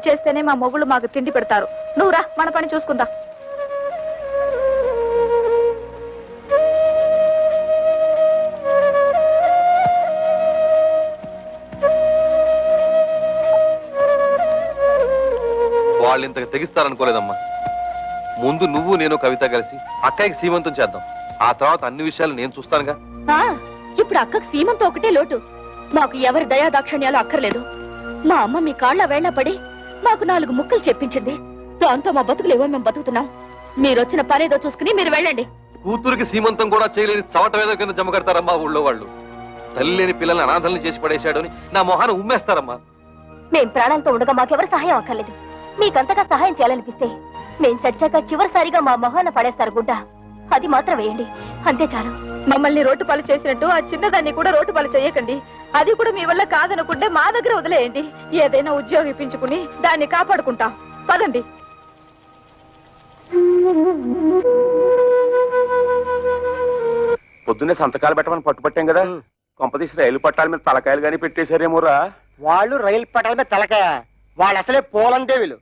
చేస్తేనే మా మొగుళ్ళు మాకు తిండి పెడతారు. నువ్వు రా, మన పని చూసుకుందాం. వాళ్ళు ఇంతకు తెగిస్తారనుకోలేదమ్మా. ముందు నువ్వు నేను కవిత కలిసి అక్కయ్యకి సీమంతం చేద్దాం. ఆ తర్వాత అన్ని విషయాలు నేను చూస్తానుగా. ఇప్పుడు అక్కకు సీమంతం ఒకటే లోటు. మాకు ఎవరి దయాదాక్షణ్యాలు అక్కర్లేదు. మా అమ్మ మీ కాళ్ల వేళ్ల పడి మాకు 4 ముక్కలు చెప్పించింది. దాంతో మా బతుకులేవో మేము బతుకుతున్నాం. మీరొచ్చిన పనేదో చూసుకుని మీరు వెళ్ళండి. కూతురికి సీమంతం కూడా చేయలేని చవట వేద కింద జమ కడతారమ్మా ఊళ్ళో వాళ్ళు. తల్లి లేని పిల్లల్ని అనాథల్ని చేసి పడేశాడు అని నా మొహాన ఉమ్మేస్తారమ్మా. మేం ప్రాణాలతో ఉండగా మాకెవరు సహాయం అక్కర్లేదు. మీకంతగా సహాయం చేయాలనిపిస్తే మేం చచ్చాక చివరిసారిగా మా మొహాన పడేస్తారు గుడ్డ. అది మాత్రం వేయండి, అంతే చాలు. మమ్మల్ని రోడ్డు పాలు చేసినట్టు ఆ చిన్నదాన్ని కూడా రోడ్డు పాలు చేయకండి. అది కూడా మీ వల్ల కాదనుకుంటే మా దగ్గర వదిలేయండి. ఏదైనా ఉద్యోగం ఇప్పించుకుని దాన్ని కాపాడుకుంటాం. పదండి. పొద్దున్నే సంతకాలు పెట్టమని పట్టుపట్టాం కదా. కొంపతీసి రైలు పట్టాల మీద తలకాయలు గానీ పెట్టేశారేమోరా. వాళ్ళు రైలు పట్టాల మీద తలకాయ, వాళ్ళు అసలే పోలందేవులు.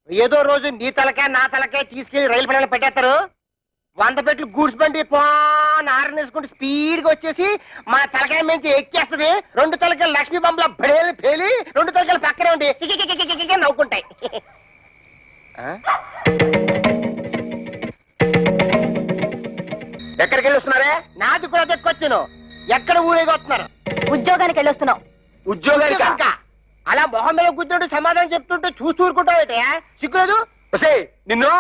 ఏదో రోజు నీ తలకాయ నా తలకాయ తీసుకెళ్లి రైలు పట్టాల పెట్టేస్తారు. 100 పెట్లు గూడ్స్ బండి ఆరనేసుకుంటూ స్పీడ్ గా వచ్చేసి మా తలకాయ నుంచి ఎక్కేస్తుంది. 2 తలకాయలు లక్ష్మీ బొమ్మల బడేలు పేలి 2 తలకాయలు పక్కనే ఉండి నవ్వుకుంటాయి. ఎక్కడికి వెళ్ళి వస్తున్నారే? నాది కూడా దక్కొచ్చాను. ఎక్కడ ఊరేగి వస్తున్నారు? ఉద్యోగానికి వెళ్ళొస్తున్నాం. ఉద్యోగానికి? అలా మొహం మీద కూర్చుంటూ సమాధానం చెప్తుంటే చూస్తూ ఊరుకుంటావుటే సిగ్గులేదు? నిన్ను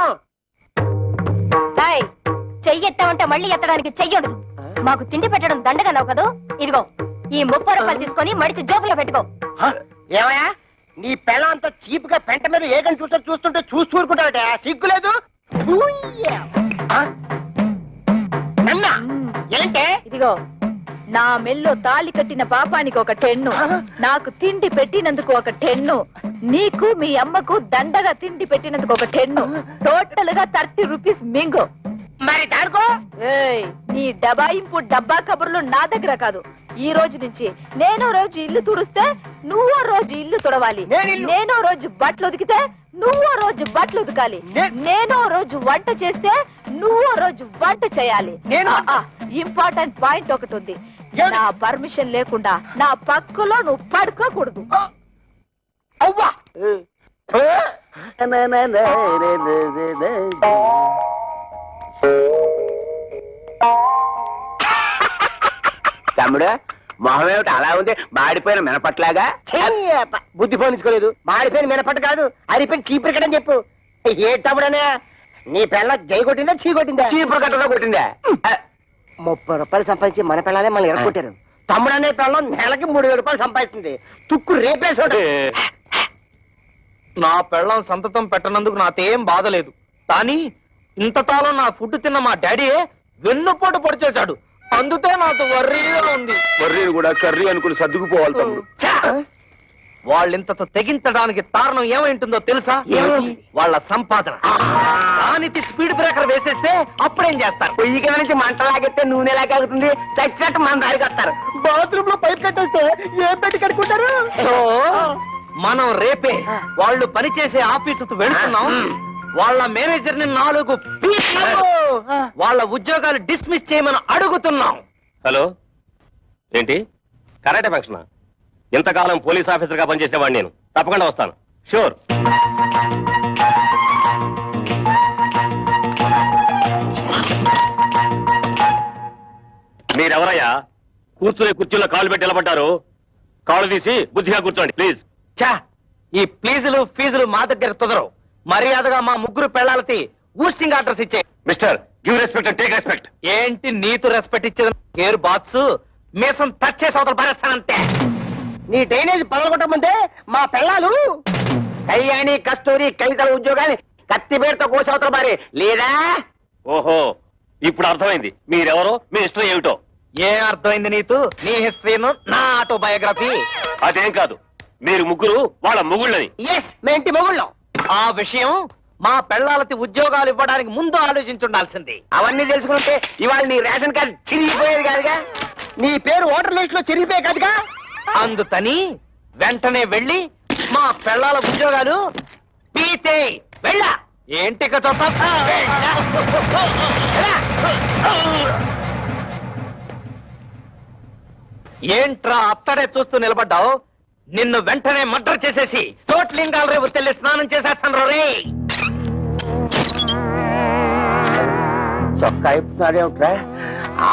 చెయ్యి ఎత్తామంటే మళ్ళీ ఎత్తడానికి చెయ్యడు. మాకు తిండి పెట్టడం దండగన్నావు కదా. ఇదిగో ఈ 30 రూపాయలు తీసుకొని మడిచి జోబులో పెట్టుకో. ఏమయ్యా నీ పెళ్ళం అంతా చీప్ గా పెంట మీద ఏకని చూస్తుంటే చూస్తూ ఊరుకుంటావుటే సిగ్గులేదు? ఏంటే? ఇదిగో నా మెల్లో తాళి కట్టిన పాపానికి ఒక 10, నాకు తిండి పెట్టినందుకు ఒక 10, నీకు మీ అమ్మకు దండగా తిండి పెట్టినందుకు ఒక 10, టోటల్ గా 30 రూపీస్ మింగు. మరి దానికో నీ దబాయింపు డబ్బా కబుర్లు నా దగ్గర కాదు. ఈ రోజు నుంచి నేనో రోజు ఇల్లు తుడిస్తే నువ్వో రోజు ఇల్లు తుడవాలి. నేనో రోజు బట్టలు ఉతికితే నువ్వో రోజు బట్టలు ఉతకాలి. నేనో రోజు వంట చేస్తే నువ్వో రోజు వంట చేయాలి. ఇంపార్టెంట్ పాయింట్ ఒకటి ఉంది. నా పర్మిషన్ లేకుండా నా పక్కలో నువ్వు పడుకోకూడదు. అవ్వా తమ్ముడు మొహం ఏమిటి అలా ఉంది? మాడిపోయిన మినపట్లాగా. బుద్ధి పోనించుకోలేదు. మాడిపోయిన మినపట్టు కాదు, అరిపోయిన చీపురు కట్టని చెప్పు. ఏ తమ్ముడనే నీ పిల్ల జై కొట్టిందా చీ కొట్టిందా? చీపురు కట్టలో కొట్టిందా? 30 రూపాయలు సంపాదించి మన పిల్లలే మళ్ళీ ఎరగొట్టారు. తమ్ముడనే పిల్లం నెలకి 3000 రూపాయలు సంపాదిస్తుంది. తుక్కు రేపేసాడు. నా పెళ్ళం సంతతం పెట్టనందుకు నాకేం బాధలేదు. కానీ ఇంతకాలం నా ఫుడ్ తిన్న మా డాడీయే వెన్నుపోటు పొడిచేశాడు. అందుకే నాకు వర్రీగా ఉంది. వర్రీని కూడా కర్రీ అనుకుని సర్దుకుపోవాలి తమ్ముడు. వాళ్ళింతతో తెగించడానికి కారణం ఏమైంటుందో తెలుసా? వాళ్ళ సంపాదన. దానికి స్పీడ్ బ్రేకర్ వేసేస్తే అప్పుడేం చేస్తారు? పొయ్యి కింద నుంచి మంట లాగెత్తే నూనె లాగలుగుతుంది. చచ్చినట్టు మన దారికి వస్తారు. బాత్రూమ్ లో పైప్ కట్టేస్తే ఏం పెట్టి కడుక్కుంటారు? సో మనం రేపే వాళ్ళు పనిచేసే ఆఫీసుకు వెళుతున్నాం. వాళ్ళ మేనేజర్ ని 4 వాళ్ళ ఉద్యోగాలు డిస్మిస్ చేయమని అడుగుతున్నాం. హలో, ఏంటి కరాటే ఫంక్షనా? ఇంతకాలం పోలీస్ ఆఫీసర్ గా పనిచేసేవాడిని నేను. తప్పకుండా వస్తాను. షూర్. మీరెవరయ్యా? కూర్చునే కుర్చీలో కాళ్ళు పెట్టి నిలబడ్డారు. కాళ్ళు తీసి బుద్ధిగా కూర్చోండి ప్లీజ్. చా, ఈ ప్లీజులు ఫీజులు మా దగ్గర కుదరవు. మర్యాదగా మా 3 పెళ్ళాలకి ఊస్టింగ్ ఆర్డర్స్ ఇచ్చే. Mister, give respect and take respect. ఏంటి నీతు రెస్పెక్ట్ ఇచ్చేది? ఎయిర్ బాత్స్ మీసం టచ్ చేసి అవతల పారేస్తానంతే. నీ డ్రైనేజ్ పదలగొట్టమంటే మా పిల్లలు కళ్యాణి కస్తూరి కవితల ఉద్యోగాన్ని కత్తిపేటతో కోసి అవతల పారే లేదా? ఓహో, ఇప్పుడు అర్థమైంది మీరెవరో, మీ హిస్టరీ ఏమిటో. ఏం అర్థమైంది నీతు? నీ హిస్టరీను నా ఆటోబయోగ్రఫీ. అదేం కాదు, మీరు ముగ్గురు వాళ్ళ మొగుళ్ళని. ఎస్, మేము ఇంటి మొగుళ్ళం. ఆ విషయం మా పెళ్ళాలకి ఉద్యోగాలు ఇవ్వడానికి ముందు ఆలోచించుండాల్సింది. అవన్నీ తెలుసుకుంటే ఇవాళ నీ రేషన్ కార్డు చిరిగిపోయేది కాదుగా, నీ పేరు ఓటర్ లిస్ట్ లో చిరిగిపోయే కాదుగా. అందుకని వెంటనే వెళ్ళి మా పెళ్ళాల ఉద్యోగాలు పీతే వెళ్ళా ఏంటి ఏంట్రా అత్తడే చూస్తూ నిలబడ్డావు నిన్ను వెంటనే మర్డర్ చేసేసి తోట్లింగాల రేపు తెల్లి స్నానం చేసేస్తాను రే చొక్కా అయిపోతున్నాడేమిట్రా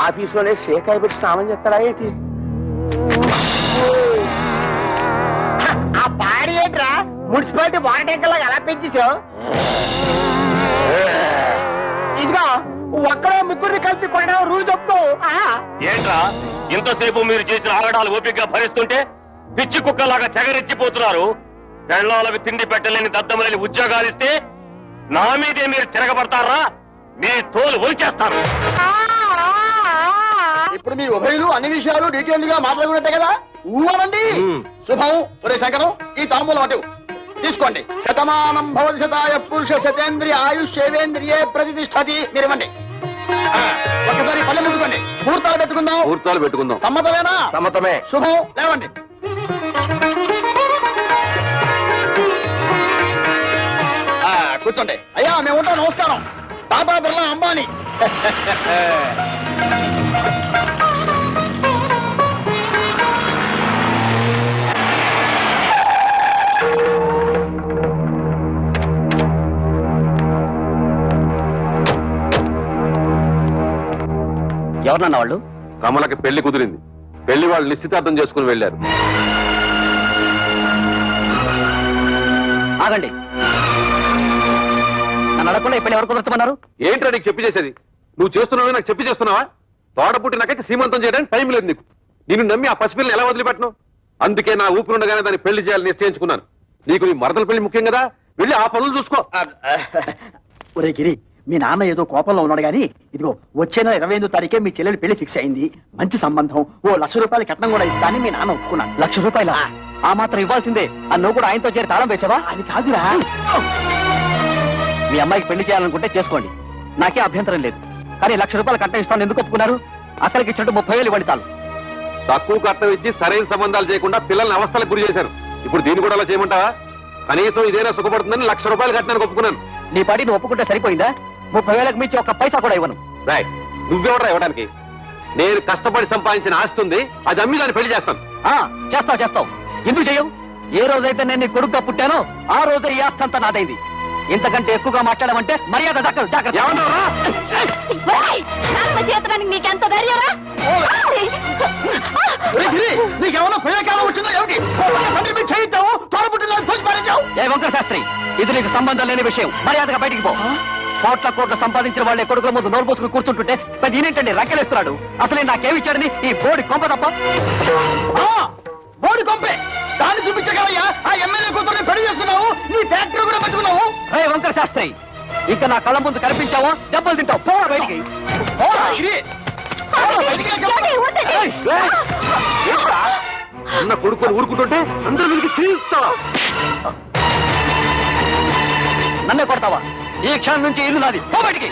ఆఫీసులోనే షేకాయ పెట్టి స్నానం చేస్తాడా ఏంటి ఆ పాడి ఏంట్రా మున్సిపాలిటీ వాటర్ ట్యాంకర్ లాగా ఎలా పెంచేసావు ఇదిగో ఒక్కడే ముగ్గురిని కలిపి కొనడం రూల్ చెప్తూ ఏంట్రా ఇంతసేపు మీరు చేసిన ఆగడాలు ఓపికగా భరిస్తుంటే పిచ్చి కుక్కలాగా తెగరెచ్చిపోతున్నారు పెళ్ళాలకు తిండి పెట్టలేని దద్దమలేని ఉద్యోగాలు ఇస్తే నా మీదే మీరు తిరగబడతారా మీ తోలు ఒలిచేస్తాను ఇప్పుడు మీ ఉభయులు అన్ని విషయాలు డీటెయిల్ గా మాట్లాడుకున్నట్టే కదా ఊవనండి శుభం ఒరే శంకరం ఈ తాంబూలం అటు తీసుకోండి శతమానం భవతి శతాయ పురుష శతేంద్రియ ఆయుష్ శైవేంద్రియే ప్రతిష్టతి మీరు ఇవ్వండి ఒకసారి పల్లె ముట్టుకోండి ముహూర్తాలు పెట్టుకుందాం సమ్మతమేనా సమ్మతమే శుభం లేవండి కూర్చోండి అయ్యా మేము ఉంటాం నమస్కారం టాటా బిర్లా అంబానీ ఎవరన్నా వాళ్ళు కమలకి పెళ్లి కుదిరింది పెళ్లి వాళ్ళు నిశ్చితార్థం చేసుకుని వెళ్ళారు ఆగండి నన్ను అడగకుండా ఇప్పుడు ఎవరు కుదరచమన్నారు ఏంట్రా నీకు చెప్పి చేసేది నువ్వు చేస్తున్నావు నాకు చెప్పి చేస్తున్నావా తోడ పుట్టినాకైతే సీమంతం చేయడానికి టైం లేదు నీకు నిన్ను నమ్మి ఆ పసిపిల్లని ఎలా వదిలిపెట్టను అందుకే నా ఊపిరి ఉండగానే దాన్ని పెళ్లి చేయాలని నిశ్చయించుకున్నాను నీకు నీ మరదల పెళ్లి ముఖ్యం కదా వెళ్ళి ఆ పనులు చూసుకో ఒరే గిరి మీ నాన్న ఏదో కోపంలో ఉన్నాడు గానీ ఇదిగో వచ్చే నెల 28వ తారీఖే మీ చెల్లెలి పెళ్లి ఫిక్స్ అయింది మంచి సంబంధం ఓ ₹1,00,000 కట్నం కూడా ఇస్తానని మీ నాన్న ఒప్పుకున్నాడు ₹1,00,000 ఆ మాత్రం ఇవ్వాల్సిందే నువ్వు కూడా ఆయనతో చేరి తాళం వేసావా అది కాదురా మీ అమ్మాయికి పెళ్లి చేయాలనుకుంటే చేసుకోండి నాకే అభ్యంతరం లేదు కానీ ₹1,00,000 కట్నం ఇస్తాను ఎందుకు ఒప్పుకున్నారు అక్కడికి ఇచ్చినట్టు 30,000 ఇవ్వండి చాలు తక్కువ కట్నం ఇచ్చి సరైన సంబంధాలు చేయకుండా పిల్లల్ని అవస్థలకు గురి చేశాను ఇప్పుడు దీన్ని కూడా అలా చేయమంటావా కనీసం ఇదేనా సుఖపడుతుందని ₹1,00,000 కట్టానికి ఒప్పుకున్నాను నీ పాటి నువ్వు ఒప్పుకుంటే సరిపోయిందా 30,000కి మించి ఒక్క పైసా కూడా ఇవ్వను రాయ్ నువ్వెవడరా ఇవ్వడానికి నేను కష్టపడి సంపాదించిన ఆస్తి ఉంది అది అమ్మి దాన్ని పెళ్లి చేస్తాను చేస్తావు ఎందుకు చెయ్యవు ఏ రోజైతే నేను నీ కొడుకుగా పుట్టానో ఆ రోజే ఈ ఆస్తి అంతా నాదైంది ఇంతకంటే ఎక్కువగా మాట్లాడమంటే మర్యాద దక్కదు జాగ్రత్త నీకెంత ధైర్యరా నీకేమన్నా ప్రయోగాలు వచ్చిందో ఏమిటి చేయిద్దాము తోడబుట్టిన ఏ వంకర శాస్త్రి ఇది నీకు సంబంధం లేని విషయం మర్యాదగా బయటికి పో కోట్ల సంపాదించిన వాళ్ళే కొడుకుల ముందు నోరు పోసుకుని కూర్చుంటుంటే పెద్ద ఈయనేంటండి రక్కెలేస్తున్నాడు అసలే నాకేమిచ్చాడని ఈ బోడి కొంప తప్ప బోడి కొంపే దాన్ని చూపించగలయ్యా ఆ ఎమ్మెల్యే కూతుర్ని పెళ్లి చేసుకున్నావు నీ ఫ్యాక్టరీ కూడా పట్టుకున్నావు రే వంకర శాస్త్రి ఇంకా నా కళ్ళ ముందు కనిపించావో దెబ్బలు తింటావు పోరా బయటికి అన్న కొడుకుని ఊరుకుంటుంటే అందరూ వీరికి చేయిస్తావా నన్నే కొడతావా ఈ క్షణం నుంచి ఇల్లు నాది పో బయటికి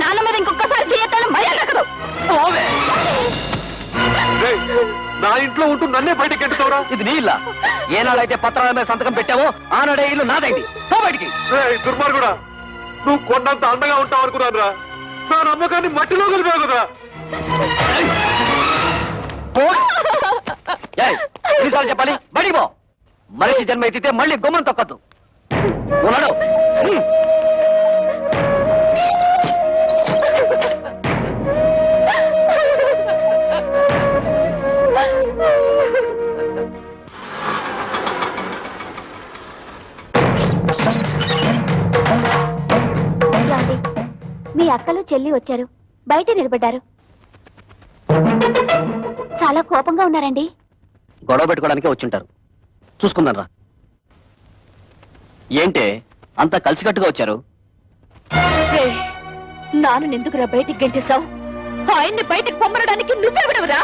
నాన్న మీద ఇంకొకసారి చేయొద్దని మర్యాద పోవే నా ఇంట్లో ఉంటూ నన్నే బయటకి ఎంటుతావురా ఇది నీ ఇల్లా ఏనాడైతే పత్రాల మీద సంతకం పెట్టావో ఆనాడే ఇల్లు నాదైంది పో బయటికి దుర్మార్గుడా నువ్వు కొండంత అండగా ఉంటావు అనుకున్నాను రా నా నమ్మకాన్ని మట్టిలో కలిపావు కదా ఎన్నిసార్లు చెప్పాలి బడికి పో మనిషి జన్మ ఎత్తితే మళ్ళీ గుమ్మం తొక్కద్దు ఉన్నాడు మీ అక్కలు చెల్లి వచ్చారు బయట నిలబడ్డారు చాలా కోపంగా ఉన్నారండి గొడవ పెట్టుకోవడానికే వచ్చుంటారు చూసుకుందాం రా ఏంటే అంతా కలిసికట్టుగా వచ్చారు నాను ఎందుకురా బయటికి గెంటేశావు ఆయన్ని బయటికి పొమ్మనడానికి నువ్వెవడవురా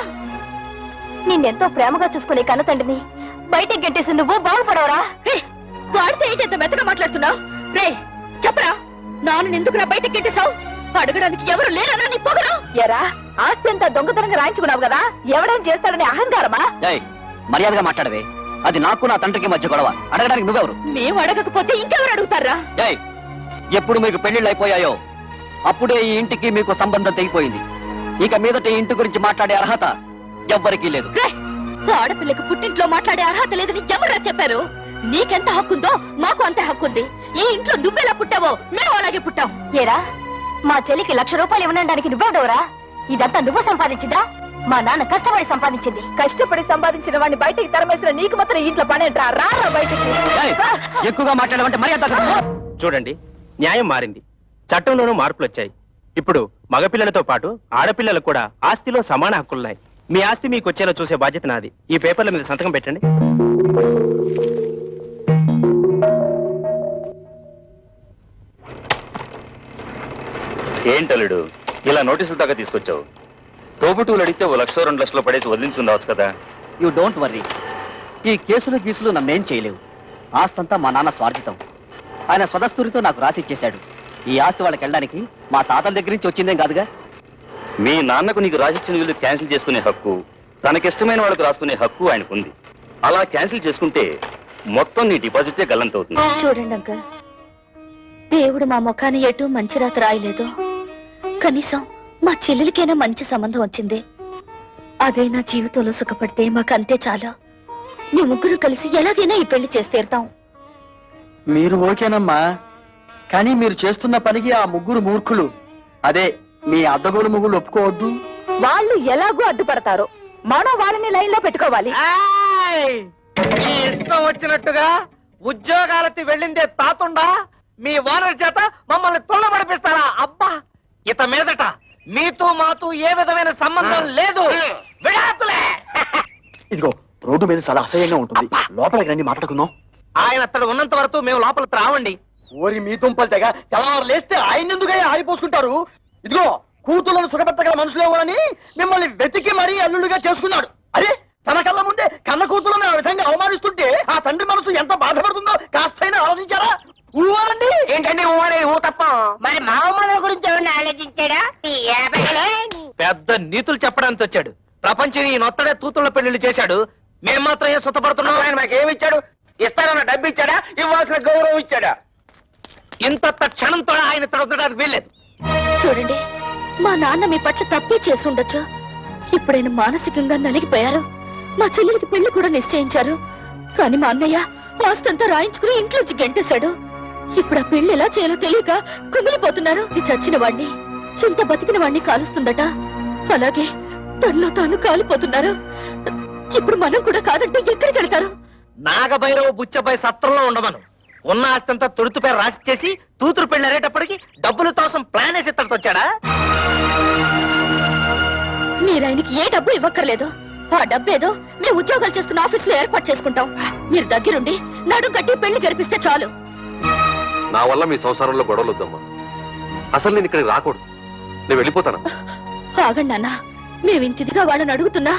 నిన్నెంతో ప్రేమగా చూసుకునే కన్న తండ్రిని బయటికి గెంటేసి నువ్వు బాగుపడవరా వాడితే ఏంటి ఎంత మెత్తగా మాట్లాడుతున్నావు రే చెప్పరా నాను ఎందుకురా బయటికి గెంటేశావు అడగడానికి ఎవరు లేరనా నీ పొగరా ఎరా ఆస్తి అంతా దొంగతనంగా రాయించుకున్నావు కదా ఎవడేం చేస్తాడని అహంకారమా మర్యాదగా మాట్లాడవే. అది నాకు నా తండ్రికి మధ్య గొడవ. అడగడానికి నువ్వెవరు? మేము అడగకపోతే ఇంకెవరు అడుగుతారా? ఎప్పుడు మీకు పెళ్లిళ్ళు అయిపోయాయో అప్పుడే ఈ ఇంటికి మీకు సంబంధం తెగిపోయింది. ఇక మీదట ఈ ఇంటి గురించి మాట్లాడే అర్హత ఎవ్వరికీ లేదు. ఆడపిల్లకి పుట్టింట్లో మాట్లాడే అర్హత లేదని ఎవరా చెప్పారు? నీకెంత హక్కుందో మాకు అంతే హక్కుంది. ఈ ఇంట్లో నువ్వెలా పుట్టావో మేము అలాగే పుట్టాం. ఏరా, మా చెల్లికి 1,00,000 రూపాయలు ఇవ్వడానికి నువ్వెవడవరా? ఇదంతా నువ్వు సంపాదించిందా? మా నాన్న కష్టపడి సంపాదించింది. కష్టపడి సంపాదించిన వాడిని బయటికి తరమేసిన నీకు మాత్రం ఇంట్లో పనేంట్రా? రా బయటికి. ఎక్కువగా మాట్లాడమంటే మర్యాద. చూడండి, న్యాయం మారింది, చట్టంలోనూ మార్పులు వచ్చాయి. ఇప్పుడు మగపిల్లలతో పాటు ఆడపిల్లలకు కూడా ఆస్తిలో సమాన హక్కులున్నాయి. మీ ఆస్తి మీకు వచ్చేలా చూసే బాధ్యత నాది. ఈ పేపర్ల మీద సంతకం పెట్టండి. ఏంటలుడు ఇలా నోటీసులు దాకా తీసుకొచ్చావు? తోబుటూలు అడిగితే 1,00,000 2 లక్షలు పడేసి వదిలించుందావచ్చు కదా. You don't worry. ఈ కేసులు గీసులు నన్నేం చేయలేవు. ఆస్తంతా మా నాన్న స్వార్జితం. ఆయన స్వదస్తూరితో నాకు రాసిచ్చేశాడు. ఈ ఆస్తి వాళ్ళకి వెళ్ళడానికి మా తాతల దగ్గర నుంచి వచ్చిందేం కాదుగా. మీ నాన్నకు నీకు రాసిచ్చిన వీళ్ళు క్యాన్సిల్ చేసుకునే హక్కు, తనకిష్టమైన వాళ్ళకు రాసుకునే హక్కు ఆయనకుంది. అలా క్యాన్సిల్ చేసుకుంటే మొత్తం నీ డిపాజిటే గల్లంతవుతుంది. చూడండి అంకల్, దేవుడు మా ముఖాన్ని ఎటు మంచి రాత రాయలేదు. కనీసం మా చెల్లెలికైనా మంచి సంబంధం వచ్చింది. అదే నా జీవితంలో సుఖపడితే మాకంతే చాలు. మీ ముగ్గురు కలిసి ఎలాగైనా ఈ పెళ్లి చేసి తీరుతాం. మీరు ఓకేనమ్మా, కానీ మీరు చేస్తున్న పనికి ఆ ముగ్గురు మూర్ఖులు, అదే మీ అద్దగోలు ముగ్గురు ఒప్పుకోవద్దు. వాళ్ళు ఎలాగూ అడ్డుపడతారు. మనం వాళ్ళని లైన్ లో పెట్టుకోవాలి. మీ ఇష్టం వచ్చినట్టుగా ఉద్యోగాలకి వెళ్ళిందే తాతుండా మీ ఓనర్ చేత మమ్మల్ని తుళ్ళబడిపిస్తారా? అబ్బా, ఇత మీదట మీతో మాతో ఏ విధమైన సంబంధం లేదు. విడాకులే. ఇదిగో రోడ్డు మీద చాలా అసహ్యంగా ఉంటుంది, లోపలికి రండి మాట్లాడుకుందాం. ఆయన అతడు ఉన్నంత వరకు మేము లోపలికి రావండి. ఓరి మీ దుంపలు తెగ తెల్లవారు లేస్తే ఆయన ఎందుకయ్యా ఆరిపోసుకుంటారు? ఇదిగో కూతుళ్ళను సుఖపెట్టగల మనుషులు ఎవరని మిమ్మల్ని వెతికి మరీ అల్లుడిగా చేసుకున్నాడు. అరే, తన కళ్ళ ముందే కన్న కూతుళ్ళని ఆ విధంగా అవమానిస్తుంటే ఆ తండ్రి మనసు ఎంత బాధపడుతుందో కాస్తైనా ఆలోచించారా? ఊరండి. ఏంటండి ఊ తప్ప మరి మా అమ్మ గురించి ఎవరిని ఆలోచించాడా? పెద్ద నీతులు చెప్పడానికి వచ్చాడు. ప్రపంచం ఈ నొత్తడే తూతుళ్ళ పెళ్లిళ్ళు చేశాడు. మేము మాత్రం ఏం సుతపడుతున్నాం? ఆయన మాకేమి ఇచ్చాడు? ఇస్తానన్న డబ్బు ఇచ్చాడా? ఇవ్వాల్సిన గౌరవం ఇచ్చాడా? ఇంత క్షణంతో ఆయన తొడగడానికి వీల్లేదు. చూడండి, మా నాన్న మీ పట్ల తప్పే చేసి ఉండొచ్చు. ఇప్పుడైనా మానసికంగా నలిగిపోయారు. మా చెల్లెలికి పెళ్లి కూడా నిశ్చయించారు. కానీ మా అన్నయ్య ఆస్తంతా రాయించుకుని ఇంట్లోంచి గెంటేశాడు. ఇప్పుడు ఆ పెళ్లి ఎలా చేయాలో తెలియక కుమిలిపోతున్నారు. ఇది చచ్చిన వాణ్ణి, చింత బతికిన వాణ్ణి కాలుస్తుందట. అలాగే తనలో తాను కాలిపోతున్నారు. ఇప్పుడు మనం కూడా కాదంటే ఎక్కడికి వెళ్తారు? నాగభైరవ బుచ్చపై సత్రంలో ఉండమను. ఉన్న ఆస్తంతా తొడుతుపై రాసిచ్చేసి తూతురు పెళ్లి అరేటప్పటికి డబ్బులు తోసం ప్లాన్ వేసి ఇత్తడితో వచ్చాడా? మీరాయనకి ఏ డబ్బు ఇవ్వక్కర్లేదు. ఆ డబ్బేదో మేము ఉద్యోగాలు చేస్తున్న ఆఫీసులో ఏర్పాటు చేసుకుంటాం. మీరు దగ్గరుండి నడుం కట్టి పెళ్లి జరిపిస్తే చాలు. నా వల్ల మీ సంసారంలో గొడవలు వద్దమ్మా. అసలు నేను ఇక్కడికి రాకూడదు. నేను వెళ్ళిపోతాను. ఆగండి నాన్న, మేమింతిదిగా వాళ్ళని అడుగుతున్నా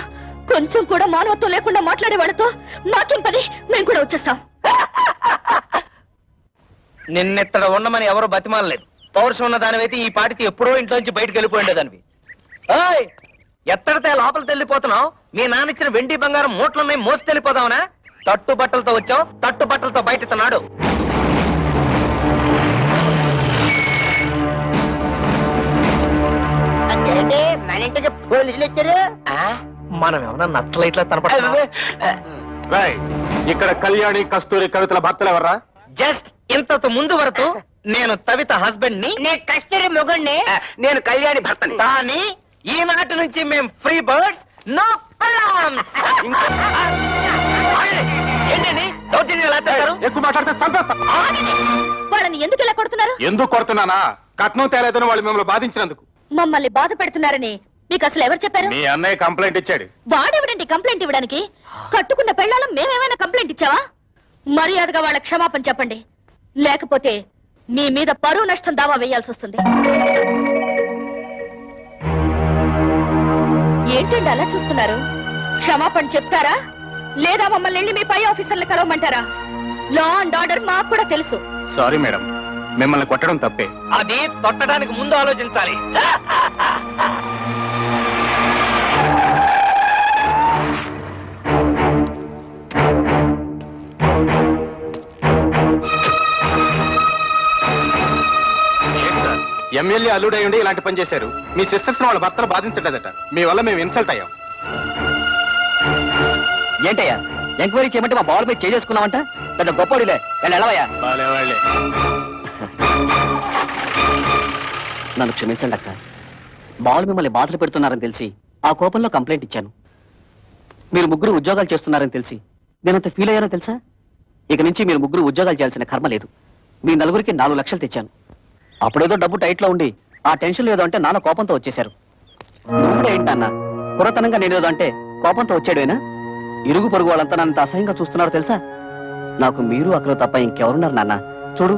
కొంచెం కూడా మానవత్వం లేకుండా మాట్లాడే వాళ్ళతో మాకేం పని? మేము కూడా వచ్చేస్తాం. నిన్నెత్తడ ఉండమని ఎవరు బతిమాలలేదు. పౌరుషం ఉన్న దానివైతే ఈ పాటికి ఎప్పుడో ఇంట్లోంచి బయటకు వెళ్ళిపోయిండేదానివి. ఎత్తడితే లోపలికి వెళ్ళిపోతున్నావు? మీ నాన్న ఇచ్చిన వెండి బంగారం మూట్లున్నాయి, మోసి వెళ్ళిపోదావునా? తట్టు బట్టలతో వచ్చావు, తట్టు బట్టలతో బయటెత్తనాడు. మన ఇంటికి పోలీసులు వచ్చారు. మనం ఏమన్నా నచ్చలైట్లా తనపడ. ఇక్కడ కళ్యాణి కస్తూరి కవితల భర్తలు ఎవర్రా? జస్ట్ ఇంతకు ముందు వరకు నేను తవిత హస్బెండ్ ని, నేను కస్తూరి మొగుణ్ణి, నేను కళ్యాణి భర్తని. కానీ ఈనాటి నుంచి మేము ఫ్రీ బర్డ్స్, నో ప్రాబ్లమ్స్. ఏంటండి దౌర్జన్యం ఎలా చేస్తారు? ఎక్కువ మాట్లాడితే చంపేస్తా. వాళ్ళని ఎందుకు ఇలా కొడుతున్నారు? ఎందుకు కొడుతున్నానా? కట్నం తేలేదని వాళ్ళు మిమ్మల్ని బాధించినందుకు. మమ్మల్ని బాధ పెడుతున్నారని మీకు అసలు ఎవరు చెప్పారు? మీ అన్నయ్య కంప్లైంట్ ఇచ్చాడు. వాడెవడండి కంప్లైంట్ ఇవ్వడానికి? కట్టుకున్న పెళ్ళాలం మేమేమైనా కంప్లైంట్ ఇచ్చావా? మర్యాదగా వాళ్ళ క్షమాపణ చెప్పండి, లేకపోతే మీ మీద పరువు నష్టం దావా వేయాల్సి వస్తుంది. ఏంటండి అలా చూస్తున్నారు? క్షమాపణ చెప్తారా లేదా మమ్మల్ని వెళ్ళి మీ పై ఆఫీసర్లు కలవమంటారా? లా అండ్ ఆర్డర్ మాకు కూడా తెలుసు. సారీ మేడం, మిమ్మల్ని కొట్టడం తప్పే. అది తొట్టడానికి ముందు ఆలోచించాలి. ఎమ్మెల్యే అల్లుడై ఉండి ఇలాంటి పని చేశారు. మీ సిస్టర్స్ వాళ్ళ భర్తలు బాధించలేదట. మీ వల్ల మేము ఇన్సల్ట్ అయ్యాం. ఏంటయ్యా ఎంక్వైరీ చేయమంటే మా బాల్ మీద చేసుకున్నావంట? పెద్ద గొప్పడిలే వెళ్ళవయ్యా. నన్ను క్షమించండి అక్క. బాల్ మిమ్మల్ని బాధలు పెడుతున్నారని తెలిసి ఆ కోపంలో కంప్లైంట్ ఇచ్చాను. మీరు ముగ్గురు ఉద్యోగాలు చేస్తున్నారని తెలిసి నేనంత ఫీల్ అయ్యానో తెలుసా? ఇక నుంచి మీరు ముగ్గురు ఉద్యోగాలు చేయాల్సిన కర్మ లేదు. మీ నలుగురికి 4 లక్షలు తెచ్చాను. అప్పుడేదో డబ్బు టైట్లో ఉండి ఆ టెన్షన్ ఏదో అంటే నాన్న కోపంతో వచ్చేశారు. నువ్వు కూడా ఏంటన్నా కురతనంగా నేనేదో అంటే కోపంతో వచ్చాడేనా? ఇరుగు పొరుగు వాళ్ళంతా నన్నంత అసహ్యంగా చూస్తున్నారో తెలుసా? నాకు మీరు అక్కడ తప్ప ఇంకెవరున్నారు నాన్న? చూడు,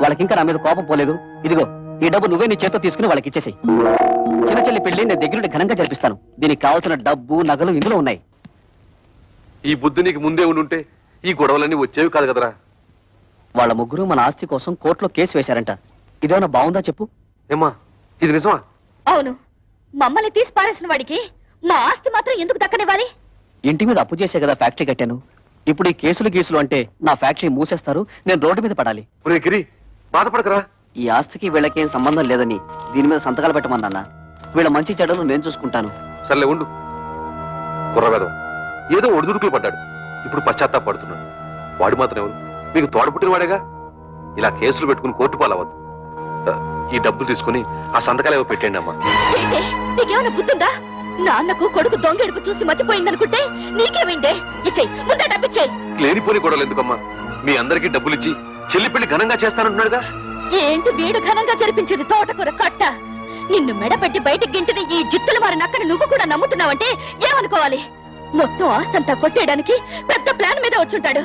వాళ్ళకింకా నా మీద కోపం పోలేదు. ఇదిగో ఈ డబ్బు నువ్వే నీ చేత్తో తీసుకుని వాళ్ళకి ఇచ్చేసాయి. చిన్న చెల్లి పెళ్లి నేను దగ్గరుండి ఘనంగా జరిపిస్తాను. దీనికి కావాల్సిన డబ్బు నగలు ఇందులో ఉన్నాయి. ఈ బుద్ధి నీకు ముందే ఉండుంటే ఈ గొడవలన్నీ వచ్చేవి కాదు కదరా. వాళ్ళ ముగ్గురు మన ఆస్తి కోసం కోర్టులో కేసు వేశారంట. ఇదేమన్నా బాగుందా చెప్పు? ఏమ్మా ఇది నిజమా? అవును. మమ్మల్ని తీసి పారేసిన వాడికి మా ఆస్తి మాత్రం ఎందుకు దక్కనివ్వాలి? ఇంటి మీద అప్పు చేసే కదా ఫ్యాక్టరీ కట్టాను. ఇప్పుడు ఈ కేసులు గీసులు అంటే నా ఫ్యాక్టరీ మూసేస్తారు, నేను రోడ్డు మీద పడాలి. గిరి బాధపడకరా. ఈ ఆస్తికి వీళ్ళకేం సంబంధం లేదని దీని మీద సంతకాలు పెట్టమన్నా. వీళ్ళ మంచి చెడ్డలు నేను చూసుకుంటాను. సర్లే ఉండు. కుర్రవేదం ఏదో ఒడిదుడుకులు పడ్డాడు, ఇప్పుడు పశ్చాత్తాపడుతున్నాడు. వాడు మాత్రం ఎవరు? మీకు తోడపుట్టిన వాడేగా. ఇలా కేసులు పెట్టుకుని కోర్టు పాలవద్దు. ఈ డబ్బులు తీసుకుని ఆ సంతకాలు ఏవో పెట్టండి అమ్మా. నీకేమైనా బుద్ధుందా? నాన్నకు కొడుకు దొంగెడుపు చూసి మతిపోయిందనుకుంటే నీకేమైందే? ఇచ్చేయి, ముందే డబ్బిచ్చేయి. లేనిపోని గొడవలు ఎందుకమ్మా? మీ అందరికీ డబ్బులు ఇచ్చి చెల్లి పెళ్లి ఘనంగా చేస్తానంటున్నాడుగా. ఏంటి వీడు ఘనంగా జరిపించేది? తోటకూర కట్ట. నిన్ను మెడపెట్టి బయటికి గింటిన ఈ జిత్తులు మారి నక్కని నువ్వు కూడా నమ్ముతున్నావంటే ఏమనుకోవాలి? మొత్తం ఆస్తంతా కొట్టేయడానికి పెద్ద ప్లాన్ మీద వచ్చుంటాడు.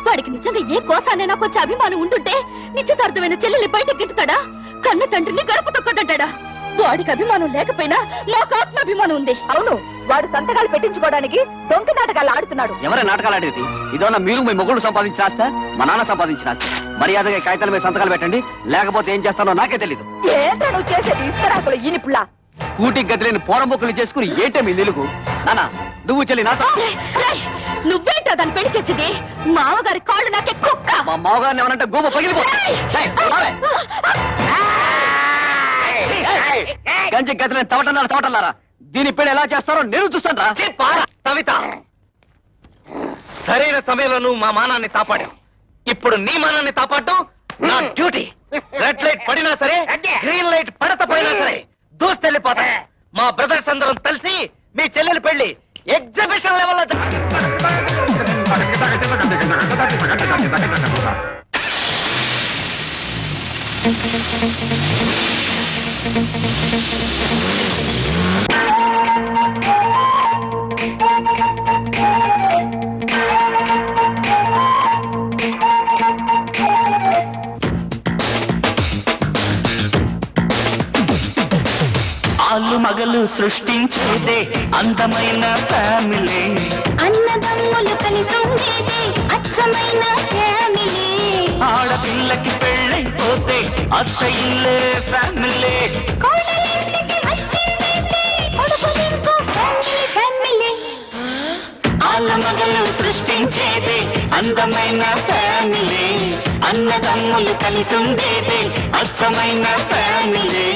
వాడికి నిజంగా ఏ కోసానైనా కొంచెం అభిమానం ఉంటుంటే నిశ్చితార్థమైన చెల్లెల్ని బయటకు గింటుతాడా? కన్న తండ్రిని గడప తొక్కదంటాడా? వాడికి అభిమానం లేకపోయినా మాకు ఆత్మాభిమానం ఉంది. అవును, వాడు సంతకాలు పెట్టించుకోవడానికి దొంగ నాటకాలు ఆడుతున్నాడు. ఎవరే నాటకాలు ఆడేది? ఇదన్నా మీరు మీ మొగుళ్ళు సంపాదించిన ఆస్తా, మా నాన్న సంపాదించిన ఆస్తి? మర్యాదగా కాగితాల మీద సంతకాలు పెట్టండి, లేకపోతే ఏం చేస్తానో నాకే తెలీదు. ఏంటో నువ్వు చేసేది? ఇస్తరాకులు ఈనిపుల్లా. కూటికి గదిలేని పోరంబొక్కులు చేసుకుని ఏంటే మీ నిలుగు? నానా నువ్వు చెల్లి నాతో. నువ్వేంటో దాన్ని పెళ్లి చేసింది? మామగారి కాళ్ళు నాకే కుక్క. మా మామగారిని ఏమనంటే గోమ పగిలిపోతుంది. గంజి గదిలేని చవటన్నారా? దీని పెళ్లి ఎలా చేస్తారో నేను చూస్తాను రా. కవిత, సరైన సమయంలో నువ్వు మా మానాన్ని కాపాడావు. ఇప్పుడు నీ మానాన్ని కాపాడటం నా డ్యూటీ. రెడ్ లైట్ పడినా సరే, గ్రీన్ లైట్ పడకపోయినా సరే దూస్తెళ్ళిపోతా. మా బ్రదర్స్ అందరం కలిసి మీ చెల్లెలి పెళ్లి ఎగ్జిబిషన్ లెవెల్లో ఆలు మగలు సృష్టించేదే అందమైన ఫ్యామిలీ. అన్నదమ్ములు కలిసి ఉండేదే అచ్చమైన ఫ్యామిలీ. ఆడపిల్లకి పెళ్ళైపోతే అత్త ఇల్లే ఫ్యామిలీ. కోడలింటికి వచ్చిందంటే కొడుకులింకో ఫ్యామిలీ. ఆలు మగలు సృష్టించేదే అందమైన ఫ్యామిలీ. అన్నదమ్ములు కలిసి ఉండేదే అచ్చమైన ఫ్యామిలీ.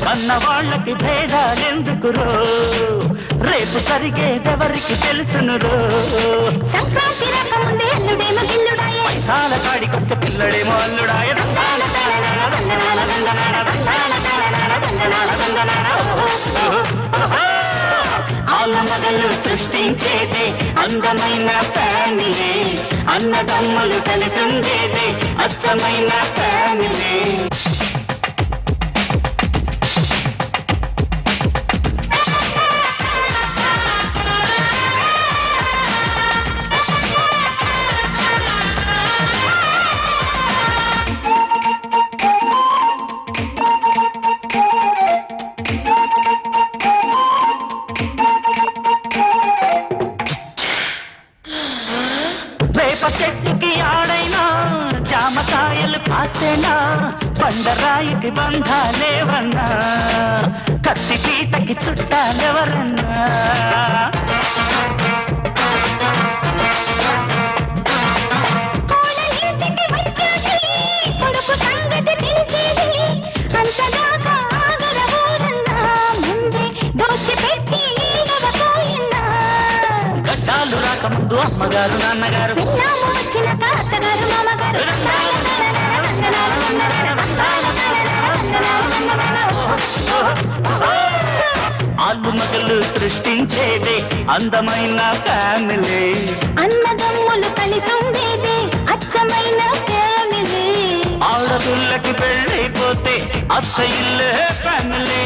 కన్నవాళ్ళకి భేదాలెందుకురో, రేపు జరిగేదెవరికి తెలుసునురో. సంక్రాంతి రాకముందే అల్లుడేమో గిల్లుడాయే, పైసాల కాడికొస్తే పిల్లడేమో అల్లుడాయే. ఆలమ మగలు సృష్టించేదే అందమైన ఫ్యామిలీ అన్నదమ్ములు కలిసి ఉండేదే అచ్చమైన ఫ్యామిలీ చెట్టుకి ఆడైనా జామకాయలు కాసేనా బండరాయికి బంధాలేవన్నా కత్తి పీటకి చుట్టాలెవరన్నా గడ్డాలు రాకముందు అమ్మగారు నాన్నగారు ఆలు మగలు సృష్టించేదే అందమైన ఫ్యామిలీ అన్నదమ్ములు కలిసి ఉండేదే అచ్చమైన ఫ్యామిలీ ఆడపిల్లకి పెళ్ళైపోతే అత్త ఇల్లే ఫ్యామిలీ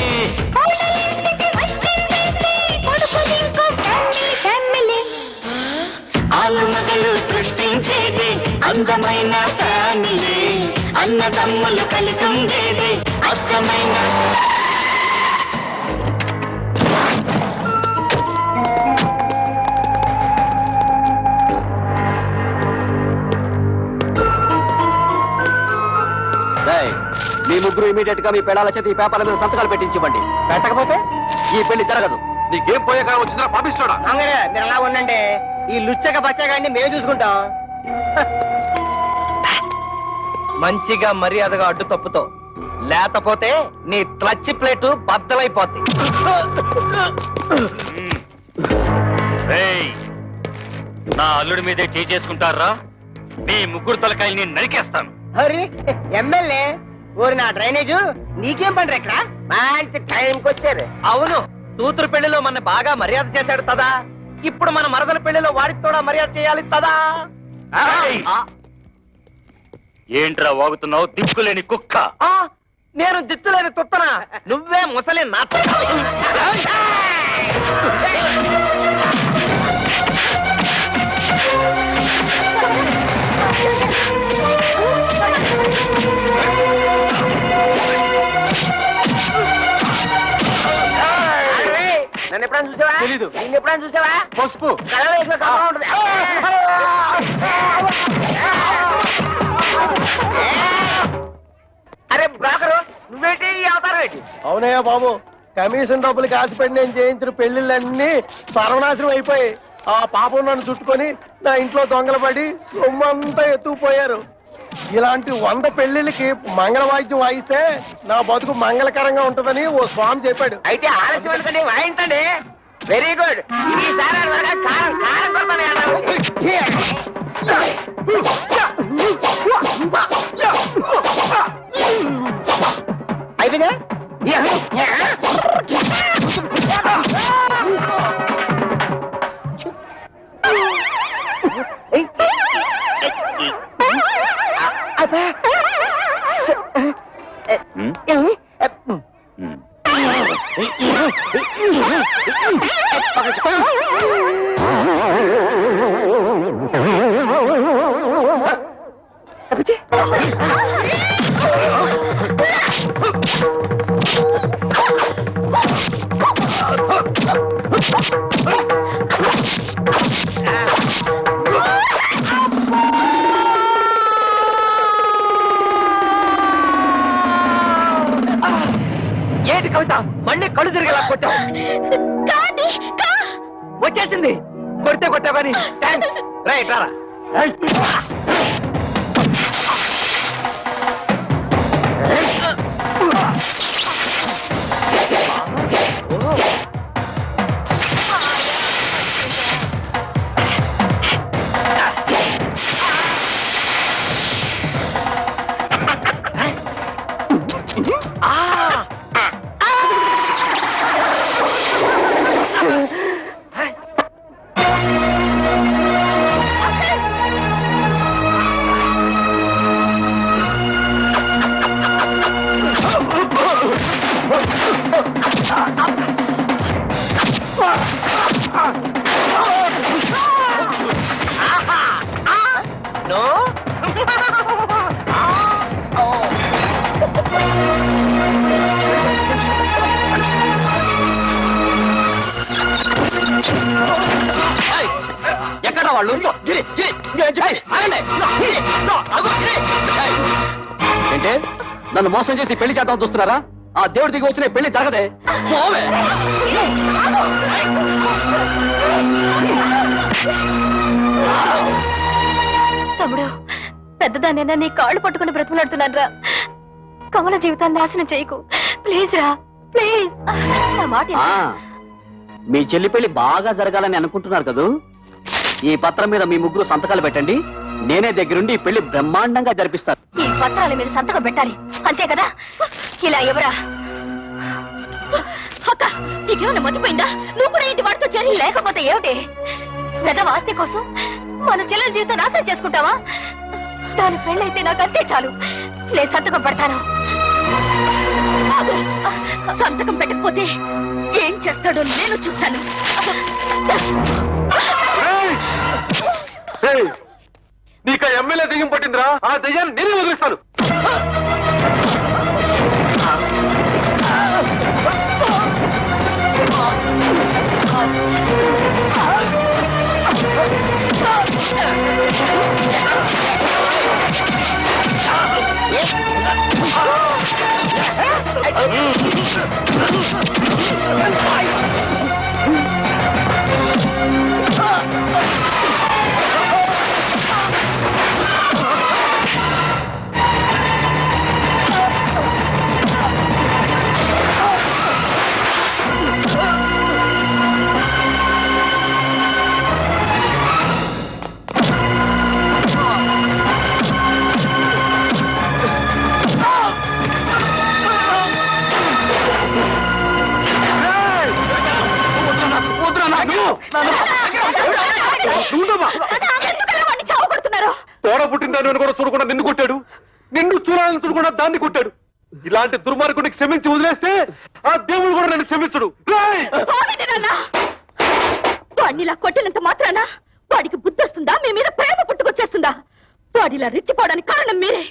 ఆలు మగలు సృష్టించేదే అందమైన ఫ్యామిలీ అన్నదమ్ములు కలిసి ఉండేదే అచ్చమైన మీ ముగ్గురు ఇమీడియట్ గా మీ పెళ్ళాల చేత ఈ పేపర్ల మీద సంతకాలు పెట్టించివ్వండి. పెట్టకపోతే ఈ పెళ్లి జరగదు. నీకేం పోయే కాలం వచ్చినా పాపిస్తాడా? మీరు అలా ఉండండి. ఈ లుచ్చక బచ్చగాడిని మేము చూసుకుంటాం. మంచిగా మర్యాదగా అడ్డు తప్పుతో లేకపోతే నీ క్లచ్ ప్లేటు బద్దలైపోద్ది. నా అల్లుడి మీదే చేసుకుంటారా? మీ ముగ్గురు తలకాయల్ని నరికేస్తాను. హరి ఎమ్మెల్యే ఓరి నా డ్రైనేజు నీకేం పండ్రు ఎక్కడ మంచి టైంకి వచ్చారు. అవును, కూతురు పెళ్లిలో మన బాగా మర్యాద చేశాడు తదా. ఇప్పుడు మన మరదల పెళ్లిలో వాడికి కూడా మర్యాద చేయాలి తదా. ఏంట్రా వాగుతున్నావు దిక్కులేని కుక్క? నేను దిక్కులేని తుత్తనా? నువ్వే ముసలి నా నన్ను ఎప్పుడైనా చూసావా? తెలీదు. నిన్ను ఎప్పుడైనా చూసావా? పసుపు కలర్ వేసిన కలర్ ఉంటుంది. అరే బ్రోకరు, నువ్వేంటి ఈ అవతారం ఏంటి? అవునయ్యా బాబు, కమిషన్ డబ్బులకి ఆశపడి నేను చేయించిన పెళ్లిళ్ళన్నీ సర్వనాశనం అయిపోయి ఆ పాపం నన్ను చుట్టుకొని నా ఇంట్లో దొంగలు పడి సొమ్మంతా ఎత్తుకుపోయారు. ఇలాంటి 100 పెళ్లిళ్ళకి మంగళవాద్యం వాయిస్తే నా బతుకు మంగళకరంగా ఉంటుందని ఓ స్వామి చెప్పాడు. అయితే ఆలస్యం అనుకోండి, వాయించండి. Very good. ఈసారి కారం కారం అయిపోయిందా? ఏంటి కవిత, మళ్ళీ కళ్ళు తిరిగేలా కొట్టావు? వచ్చేసింది. కొడితే కొట్టావు కానీ థ్యాంక్స్. రైట్ రారా. ఎక్కడ వాళ్ళు? ఏంటే నన్ను మోసం చేసి పెళ్లి చేద్దాం చూస్తున్నారా? ఆ దేవుడి దిగి వచ్చిన పెళ్లి జరగదే. తమ్ముడు, పెద్దదానైనా నీ కాళ్ళు పట్టుకుని బ్రతిమలాడుతున్నాను రా. కమల జీవితాన్ని నాశనం చేయకు ప్లీజ్ రా, ప్లీజ్. నా మాట మీ చెల్లి పెళ్లి బాగా జరగాలని అనుకుంటున్నారు కదూ? ఈ పత్రం మీద మీ ముగ్గురు సంతకాలు పెట్టండి. నేనే దగ్గరుండి ఈ పెళ్లి బ్రహ్మాండంగా జరిపిస్తాను. ఈ పత్రాల మీద సంతకం పెట్టాలి అంతే కదా? ఇలా ఎవరా? అక్క, నీకేమైనా మర్చిపోయిందా? నువ్వు కూడా ఇంటి వాడితో చేరి లేకపోతే ఏమిటి? పెద్ద ఆస్తి కోసం మన చెల్లెల జీవితం నాశనం చేసుకుంటావా? దాని పెళ్ళైతే నాకు అంతే చాలు. నేను సంతకం పెడతాను. సంతకం పెట్టకపోతే ఏం చేస్తాడో నేను చూస్తాను. నీకు ఎమ్మెల్యే దెయ్యం పట్టిందిరా. ఆ దెయ్యాన్ని నేనే వదిలిస్తాను. తోడ పుట్టిందని కూడా చూడకుండా నిన్ను కొట్టాడు. నిన్ను చూడాలని చూడకుండా దాన్ని కొట్టాడు. ఇలాంటి దుర్మార్గుడికి క్షమించి వదిలేస్తే ఆ దేవుడు కూడా నన్ను క్షమించడు. వాడినిలా కొట్టినంత మాత్రాన వాడికి బుద్ధి వస్తుందా? మీ మీద ప్రేమ పుట్టుకొచ్చేస్తుందా? వాడిలా రెచ్చిపోవడానికి కారణం మీరే.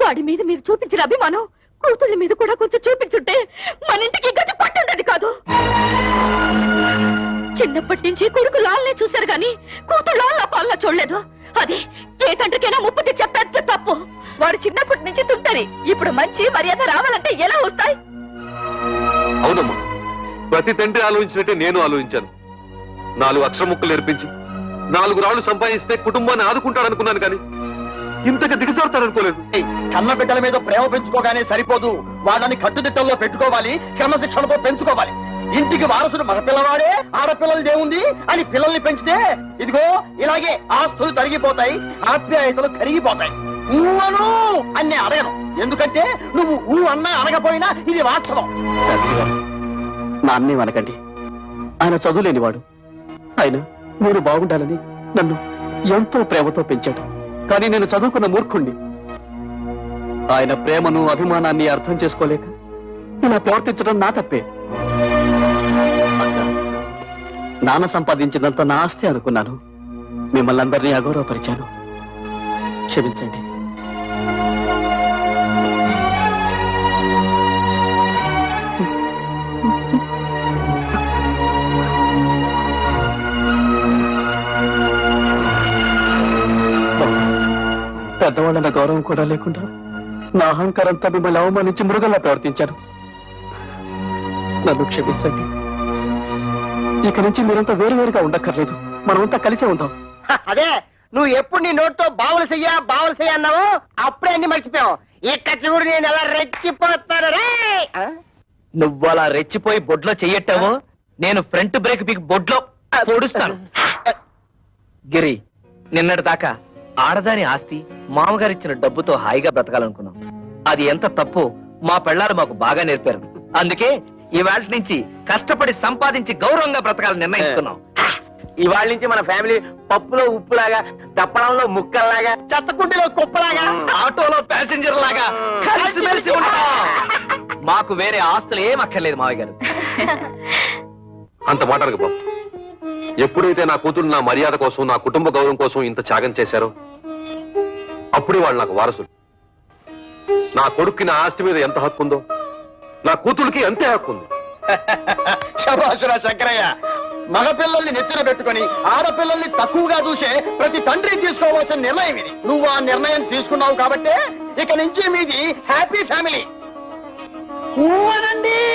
వాడి మీద మీరు చూపించిన అభిమానం కూతుళ్ళ మీద కూడా కొంచెం చూపించుంటే మన ఇంటికి గట్టి పట్టుండేది కాదు. చిన్నప్పటి నుంచి కొడుకు లాల్నే చూశారు గాని కూతురు లాల్లా పాల్లా చూడలేదు. అది ఏ తండ్రికైనా ముప్పు తెచ్చే పెద్ద తప్పు. వాడు చిన్నప్పటి నుంచి తుంటరి. ఇప్పుడు మంచి మర్యాద రావాలంటే ఎలా వస్తాయి? అవునమ్మా, ప్రతి తండ్రి ఆలోచించినట్టే నేను ఆలోచించాను. 4 అక్షర ముక్కలు నేర్పించి 4 రాళ్లు సంపాదిస్తే కుటుంబాన్ని ఆదుకుంటాడనుకున్నాను కానీ ఇంతగా దిగజారుతాడనుకోలేదు. కన్న బిడ్డల మీద ప్రేమ పెంచుకోగానే సరిపోదు. వాళ్ళని కట్టుదిట్టల్లో పెట్టుకోవాలి, క్రమశిక్షణతో పెంచుకోవాలి. ఇంటికి వారసుడు మగ పిల్లవాడే, ఆడపిల్లలదేముంది అని పిల్లల్ని పెంచితే ఇదిగో ఇలాగే ఆస్తులు తరిగిపోతాయి, ఆప్యాయతలు కరిగిపోతాయి. ఊహను అన్నీ అడగను, ఎందుకంటే నువ్వు ఊ అన్నా అనకపోయినా ఇది వాస్తవం. శాస్త్రి గారు, నా అన్నీ అనకండి. ఆయన చదువులేనివాడు. ఆయన నేను బాగుండాలని నన్ను ఎంతో ప్రేమతో పెంచాడు. కానీ నేను చదువుకున్న మూర్ఖుణ్ణి. ఆయన ప్రేమను అభిమానాన్ని అర్థం చేసుకోలేక ఇలా ప్రవర్తించడం నా తప్పే. నాన్న సంపాదించినంత నా ఆస్తి అనుకున్నాను. మిమ్మల్ని అందరినీ అగౌరవపరిచాను. క్షమించండి. పెద్దవాళ్ళన్న గౌరవం కూడా లేకుండా నా అహంకారంతో మిమ్మల్ని అవమానించి మృగంలా ప్రవర్తించాను. నన్ను క్షమించండి. ఇక నుంచి మీరంతా వేరువేరుగా ఉండక్కర్లేదు. మనమంతా కలిసే ఉందాం. అదే నువ్వు ఎప్పుడు నీ నోటితో బావులు చెయ్య అన్నావు, అప్పుడే అన్ని మర్చిపోయావు. ఇక చూడు నేను ఎలా రెచ్చిపోతాను రే. నువ్వు అలా రెచ్చిపోయి బొడ్లో చెయ్యట్టావో నేను ఫ్రంట్ బ్రేక్ పీకి బొడ్లో పొడుస్తాను. గిరి, నిన్నటి దాకా ఆడదాని ఆస్తి మామగారిచ్చిన డబ్బుతో హాయిగా బ్రతకాలనుకున్నాం. అది ఎంత తప్పు మా పెళ్ళాలు మాకు బాగా నేర్పారు. అందుకే ఇవాళ నుంచి కష్టపడి సంపాదించి గౌరవంగా బ్రతకాలని నిర్ణయించుకున్నాం. ఇవాళ నుంచి మన ఫ్యామిలీ పప్పులో ఉప్పులాగా, దప్పడంలో ముక్కల్లాగా, చెత్తకుంటిలో కుప్పలాగా, ఆటోలో ప్యాసింజర్ లాగా కలిసిమెలిసి ఉంటాం. మాకు వేరే ఆస్తులు ఏం అక్కర్లేదు మావయ్య గారు. అంత మాట్లాడక బాబు. ఎప్పుడైతే నా కూతురు నా మర్యాద కోసం, నా కుటుంబ గౌరవం కోసం ఇంత త్యాగం చేశారో అప్పుడే వాళ్ళు నాకు వారసులు. నా కొడుక్కి నా ఆస్తి మీద ఎంత హక్కు ఉందో నా కూతురికి అంతే హక్కు ఉంది. శభాషురా శంకరయ్య. మగపిల్లల్ని నెత్తిన పెట్టుకుని ఆడపిల్లల్ని తక్కువగా చూసే ప్రతి తండ్రి తీసుకోవాల్సిన నిర్ణయం ఇది. నువ్వు ఆ నిర్ణయం తీసుకున్నావు కాబట్టే ఇక నుంచి మీది హ్యాపీ ఫ్యామిలీ.